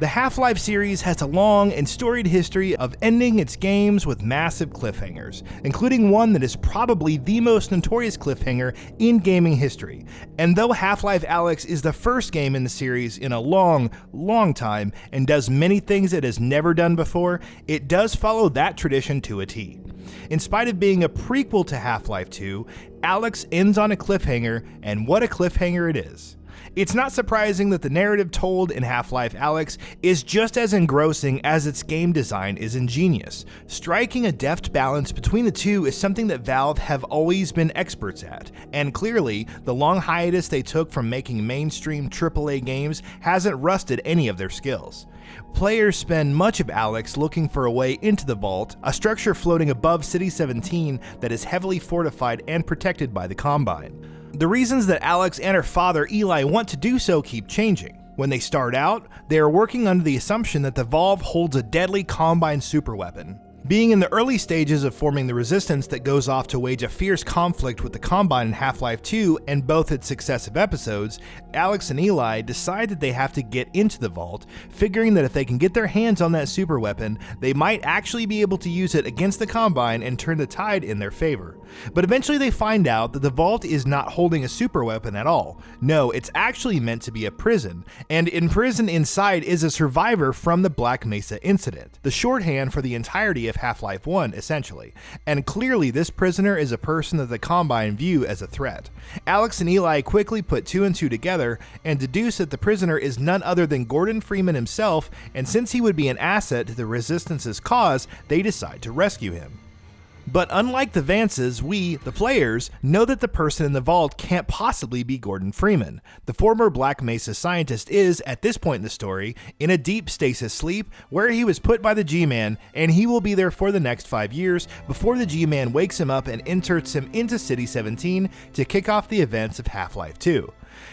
The Half-Life series has a long and storied history of ending its games with massive cliffhangers, including one that is probably the most notorious cliffhanger in gaming history. And though Half-Life Alyx is the first game in the series in a long time and does many things it has never done before, it does follow that tradition to a T. In spite of being a prequel to Half-Life 2, Alyx ends on a cliffhanger, and what a cliffhanger it is. It's not surprising that the narrative told in Half-Life Alyx is just as engrossing as its game design is ingenious. Striking a deft balance between the two is something that Valve have always been experts at, and clearly, the long hiatus they took from making mainstream AAA games hasn't rusted any of their skills. Players spend much of Alyx looking for a way into the vault, a structure floating above City 17 that is heavily fortified and protected by the Combine. The reasons that Alyx and her father Eli want to do so keep changing. When they start out, they are working under the assumption that the Vault holds a deadly Combine superweapon. Being in the early stages of forming the resistance that goes off to wage a fierce conflict with the Combine in Half-Life 2 and both its successive episodes, Alyx and Eli decide that they have to get into the Vault, figuring that if they can get their hands on that superweapon, they might actually be able to use it against the Combine and turn the tide in their favor. But eventually they find out that the Vault is not holding a superweapon at all. No, it's actually meant to be a prison, and imprisoned inside is a survivor from the Black Mesa incident, the shorthand for the entirety of Half-Life 1, essentially. And clearly this prisoner is a person that the Combine view as a threat. Alyx and Eli quickly put two and two together and deduce that the prisoner is none other than Gordon Freeman himself, and since he would be an asset to the Resistance's cause, they decide to rescue him. But unlike the Vances, we, the players, know that the person in the vault can't possibly be Gordon Freeman. The former Black Mesa scientist is, at this point in the story, in a deep stasis sleep where he was put by the G-Man, and he will be there for the next 5 years before the G-Man wakes him up and inserts him into City 17 to kick off the events of Half-Life 2.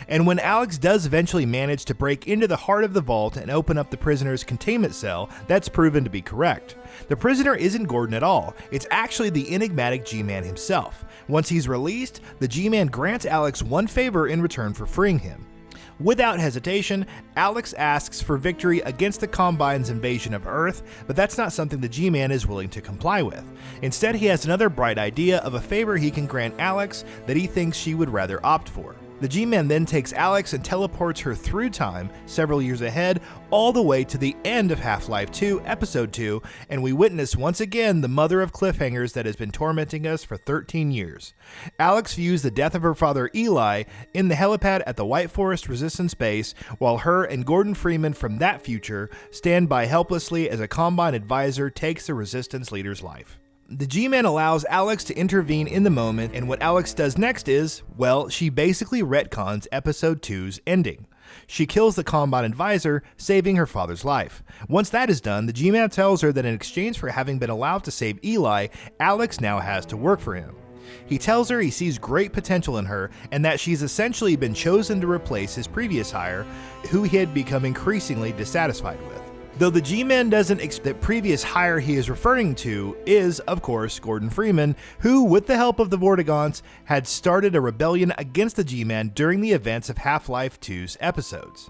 And when Alyx does eventually manage to break into the heart of the vault and open up the prisoner's containment cell, that's proven to be correct. The prisoner isn't Gordon at all, it's actually the enigmatic G-Man himself. Once he's released, the G-Man grants Alyx one favor in return for freeing him. Without hesitation, Alyx asks for victory against the Combine's invasion of Earth, but that's not something the G-Man is willing to comply with. Instead, he has another bright idea of a favor he can grant Alyx that he thinks she would rather opt for. The G-Man then takes Alyx and teleports her through time, several years ahead, all the way to the end of Half-Life 2, Episode 2, and we witness once again the mother of cliffhangers that has been tormenting us for 13 years. Alyx views the death of her father Eli in the helipad at the White Forest Resistance Base, while her and Gordon Freeman from that future stand by helplessly as a Combine advisor takes the Resistance leader's life. The G-Man allows Alyx to intervene in the moment, and what Alyx does next is, well, she basically retcons Episode 2's ending. She kills the Combine advisor, saving her father's life. Once that is done, the G-Man tells her that in exchange for having been allowed to save Eli, Alyx now has to work for him. He tells her he sees great potential in her, and that she's essentially been chosen to replace his previous hire, who he had become increasingly dissatisfied with. Though the G-Man doesn't expect the previous hire he is referring to is, of course, Gordon Freeman, who, with the help of the Vortigaunts, had started a rebellion against the G-Man during the events of Half-Life 2's episodes.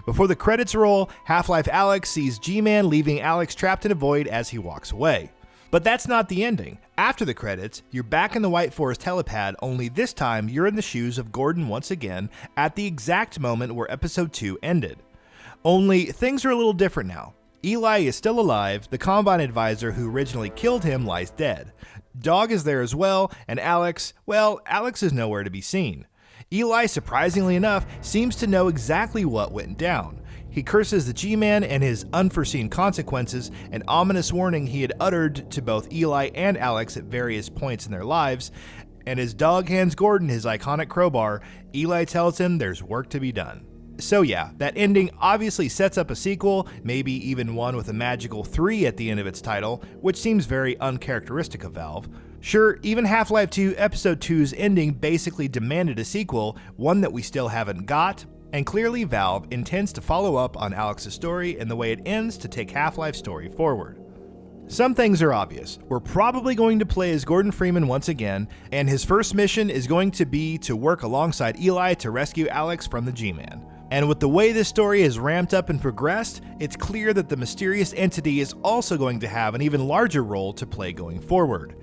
Before the credits roll, Half-Life Alyx sees G-Man leaving Alyx trapped in a void as he walks away. But that's not the ending. After the credits, you're back in the White Forest helipad, only this time you're in the shoes of Gordon once again, at the exact moment where Episode 2 ended. Only things are a little different now. Eli is still alive, the Combine advisor who originally killed him lies dead. Dog is there as well, and Alyx is nowhere to be seen. Eli, surprisingly enough, seems to know exactly what went down. He curses the G-Man and his unforeseen consequences, an ominous warning he had uttered to both Eli and Alyx at various points in their lives, and as Dog hands Gordon his iconic crowbar, Eli tells him there's work to be done. So yeah, that ending obviously sets up a sequel, maybe even one with a magical 3 at the end of its title, which seems very uncharacteristic of Valve. Sure, even Half-Life 2 Episode 2's ending basically demanded a sequel, one that we still haven't got, and clearly Valve intends to follow up on Alyx's story and the way it ends to take Half-Life's story forward. Some things are obvious. We're probably going to play as Gordon Freeman once again, and his first mission is going to be to work alongside Eli to rescue Alyx from the G-Man. And with the way this story has ramped up and progressed, it's clear that the mysterious entity is also going to have an even larger role to play going forward.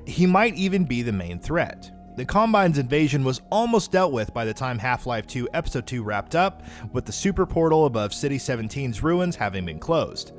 He might even be the main threat. The Combine's invasion was almost dealt with by the time Half-Life 2 Episode 2 wrapped up, with the super portal above City 17's ruins having been closed.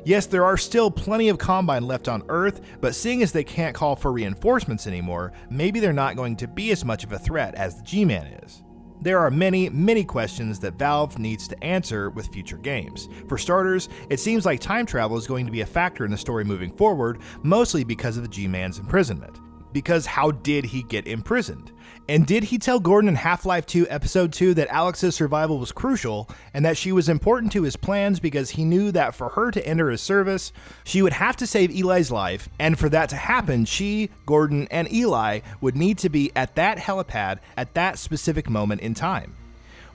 Yes, there are still plenty of Combine left on Earth, but seeing as they can't call for reinforcements anymore, maybe they're not going to be as much of a threat as the G-Man is. There are many questions that Valve needs to answer with future games. For starters, it seems like time travel is going to be a factor in the story moving forward, mostly because of the G-Man's imprisonment. Because how did he get imprisoned? And did he tell Gordon in Half-Life 2 Episode 2 that Alyx's survival was crucial and that she was important to his plans because he knew that for her to enter his service, she would have to save Eli's life, and for that to happen, she, Gordon, and Eli would need to be at that helipad at that specific moment in time?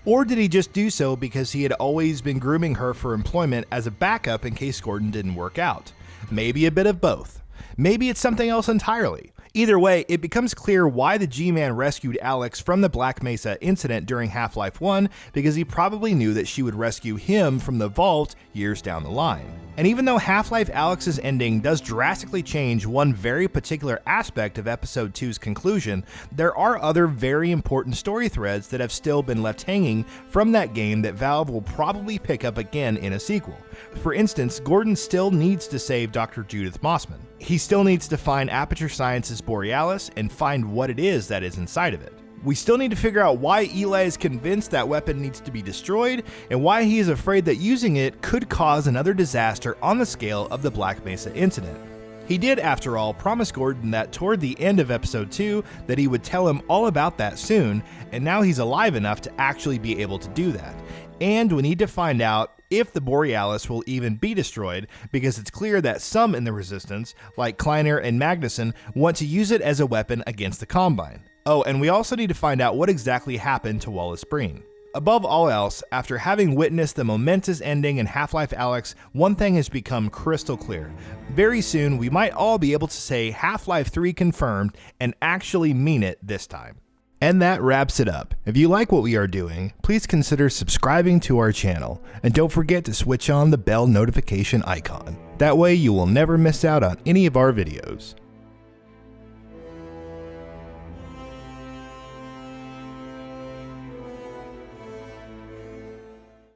Or did he just do so because he had always been grooming her for employment as a backup in case Gordon didn't work out? Maybe a bit of both. Maybe it's something else entirely. Either way, it becomes clear why the G-Man rescued Alyx from the Black Mesa incident during Half-Life 1, because he probably knew that she would rescue him from the vault years down the line. And even though Half-Life Alyx's ending does drastically change one very particular aspect of Episode 2's conclusion, there are other very important story threads that have still been left hanging from that game that Valve will probably pick up again in a sequel. For instance, Gordon still needs to save Dr. Judith Mossman. He still needs to find Aperture Science's Borealis and find what it is that is inside of it. We still need to figure out why Eli is convinced that weapon needs to be destroyed, and why he is afraid that using it could cause another disaster on the scale of the Black Mesa incident. He did, after all, promise Gordon that toward the end of Episode 2 that he would tell him all about that soon, and now he's alive enough to actually be able to do that. And we need to find out if the Borealis will even be destroyed, because it's clear that some in the Resistance, like Kleiner and Magnuson, want to use it as a weapon against the Combine. Oh, and we also need to find out what exactly happened to Wallace Breen. Above all else, after having witnessed the momentous ending in Half-Life Alyx, one thing has become crystal clear. Very soon, we might all be able to say Half-Life 3 confirmed and actually mean it this time. And that wraps it up. If you like what we are doing, please consider subscribing to our channel, and don't forget to switch on the bell notification icon. That way you will never miss out on any of our videos.